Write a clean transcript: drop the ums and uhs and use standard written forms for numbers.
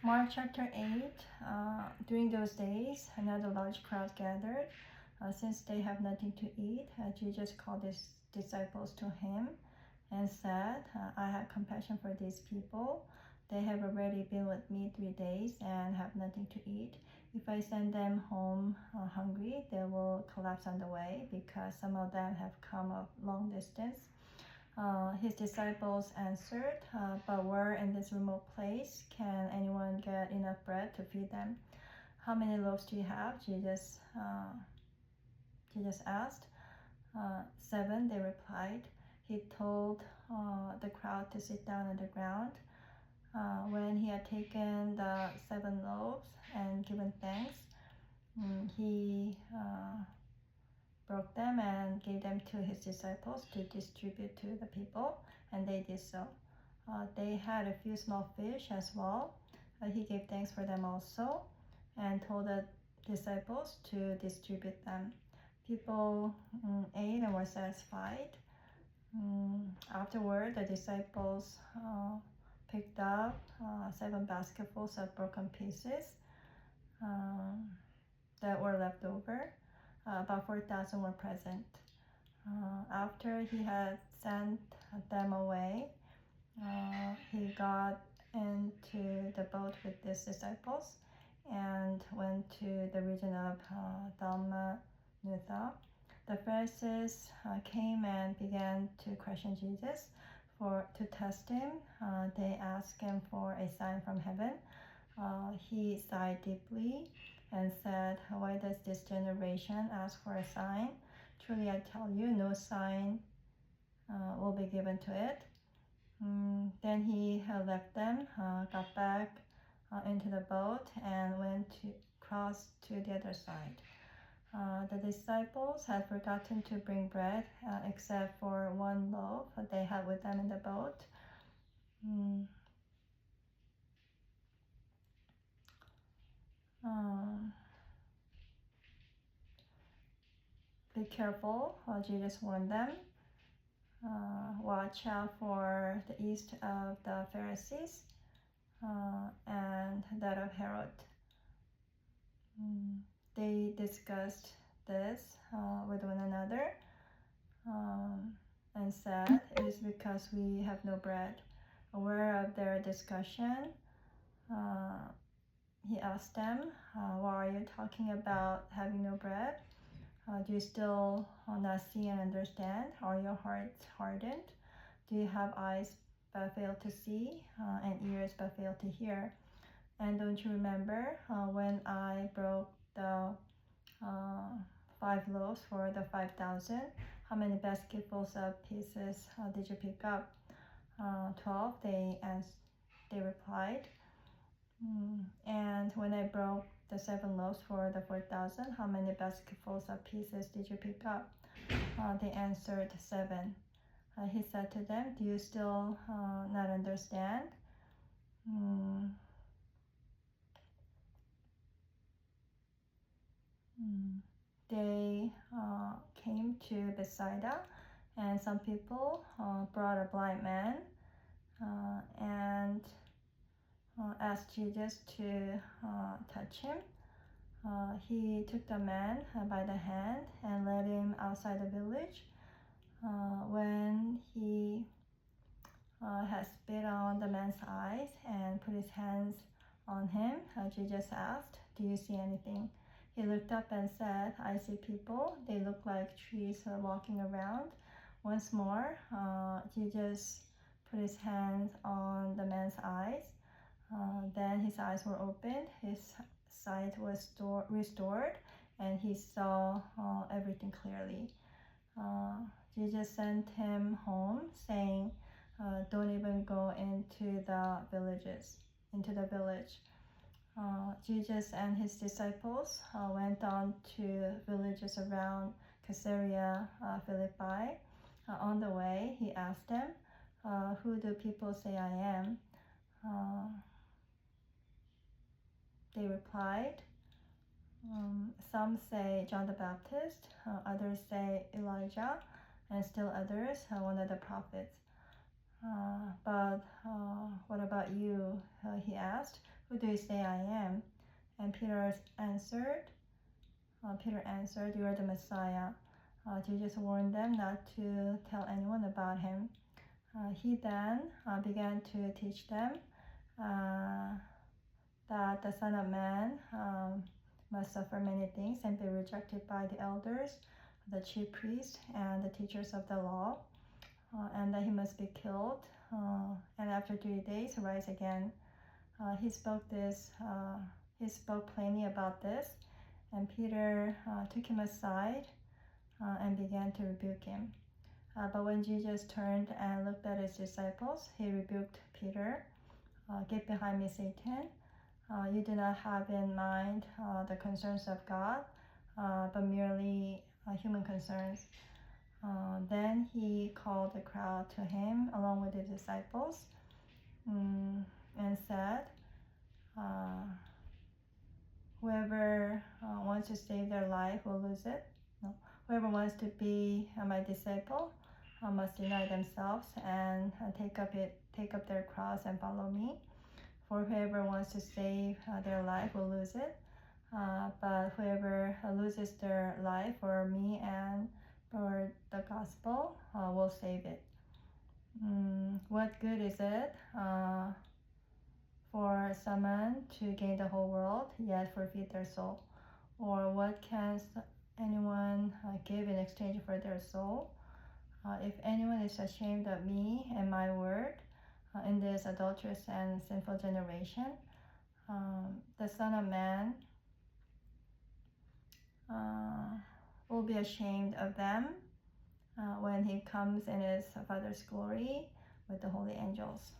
Mark chapter 8. During those days, another large crowd gathered. Since they have nothing to eat, Jesus called his disciples to him and said, I have compassion for these people. They have already been with me 3 days and have nothing to eat. If I send them home hungry, they will collapse on the way because some of them have come a long distance. His disciples answered, but where in this remote place can anyone get enough bread to feed them? How many loaves do you have? Jesus asked. 7, they replied. He told the crowd to sit down on the ground. When he had taken the 7 loaves and given thanks, he broke them and gave them to his disciples to distribute to the people, and they did so. They had a few small fish as well. He gave thanks for them also and told the disciples to distribute them. People ate and were satisfied. Afterward, the disciples picked up 7 basketfuls of broken pieces that were left over. About 4,000 were present. After he had sent them away, he got into the boat with his disciples and went to the region of Dalmanutha. The Pharisees came and began to question Jesus to test him. They asked him for a sign from heaven. He sighed deeply and said, why does this generation ask for a sign? Truly I tell you, no sign will be given to it. Then he left them, got back into the boat, and went to cross to the other side. The disciples had forgotten to bring bread except for 1 loaf they had with them in the boat. Be careful, Jesus warned them. Watch out for the yeast of the Pharisees and that of Herod. They discussed this with one another and said, it is because we have no bread. Aware of their discussion, he asked them, why are you talking about having no bread? Do you still not see and understand? Are your hearts hardened? Do you have eyes but fail to see and ears but fail to hear? And don't you remember when I broke the 5 loaves for the 5,000? How many basketfuls of pieces did you pick up? 12, they replied. And when I broke the 7 loaves for the 4,000, how many basketfuls of pieces did you pick up? They answered, 7. He said to them, do you still not understand? They came to Bethsaida, and some people brought a blind man and asked Jesus to touch him. He took the man by the hand and led him outside the village. When he had spit on the man's eyes and put his hands on him, Jesus asked, do you see anything? He looked up and said, I see people. They look like trees walking around. Once more, Jesus put his hands on the man's eyes. Then his eyes were opened, his sight was restored, and he saw everything clearly. Jesus sent him home, saying, don't even go into the village. Jesus and his disciples went on to villages around Caesarea Philippi. On the way, he asked them, who do people say I am? They replied, some say John the Baptist, others say Elijah, and still others, one of the prophets. But what about you? He asked. Who do you say I am? And Peter answered, You are the Messiah. Jesus warned them not to tell anyone about him. He then began to teach them that the Son of Man must suffer many things and be rejected by the elders, the chief priests, and the teachers of the law, and that he must be killed, and after 3 days rise again. He spoke plainly about this, and Peter took him aside and began to rebuke him. But when Jesus turned and looked at his disciples, he rebuked Peter. Get behind me, Satan. You do not have in mind the concerns of God, but merely human concerns. Then he called the crowd to him along with the disciples and said, whoever wants to save their life will lose it. No. Whoever wants to be my disciple must deny themselves and take up their cross and follow me. For whoever wants to save their life will lose it, but whoever loses their life for me and for the gospel will save it. What good is it for someone to gain the whole world yet forfeit their soul? Or what can anyone give in exchange for their soul? If anyone is ashamed of me and my word in this adulterous and sinful generation, the Son of Man will be ashamed of them when he comes in his Father's glory with the holy angels.